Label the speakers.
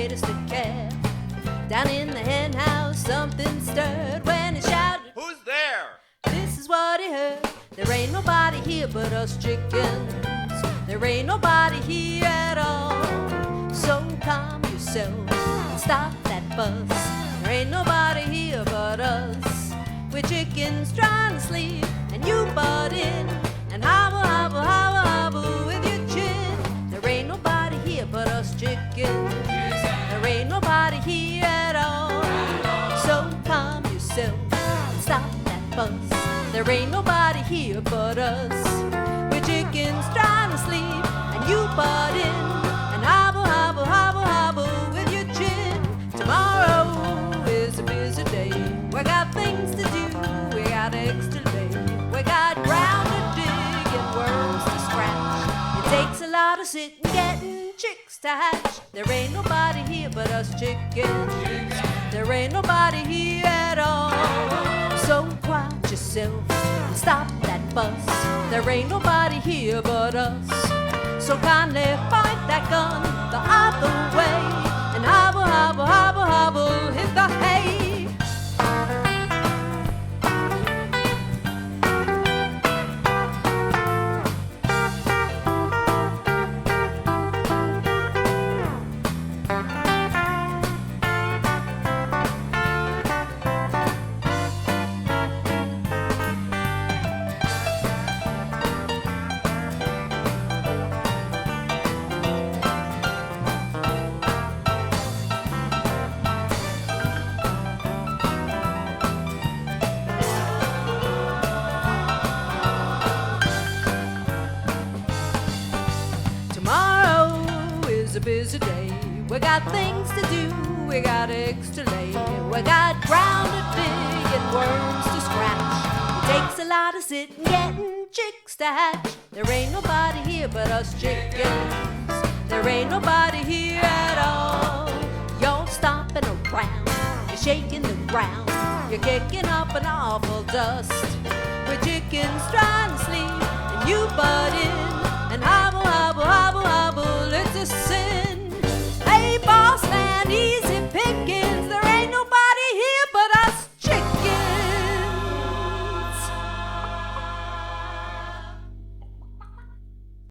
Speaker 1: greatest of care. Down in the hen house, something stirred when he shouted,
Speaker 2: "Who's there?"
Speaker 1: This is what he heard. There ain't nobody here but us chickens. There ain't nobody here at all. So calm yourself and stop that fuss. There ain't nobody here but us. We're chickens trying to sleep, and you butt in and hobble, hobble, hobble, hobble with your chin. There ain't nobody here but us chickens. There ain't nobody here at all. So calm yourself and stop that fuss. There ain't nobody here but us. We're chickens trying to sleep, and you butt in and hobble, hobble, hobble, hobble with your chin. Tomorrow is a busy day. We got things to do, we got eggs to lay, we got ground to dig and worms to scratch. It takes a lot of sitting, getting chicks to hatch. There ain't nobody here but us chickens. There ain't nobody here at all. So quiet yourself and stop that fuss. There ain't nobody here but us. So kindly point that gun the other way and hobble, hobble, hobble, hobble, hit the hay. Busy day. We got things to do, we got eggs to lay, we got ground to dig and worms to scratch. It takes a lot of sitting, getting chicks to hatch. There ain't nobody here but us chickens. There ain't nobody here at all. You're stomping around, you're shaking the ground, you're kicking up an awful dust. We're chickens trying to sleep, and you butt in and hobble, hobble, hobble, hobble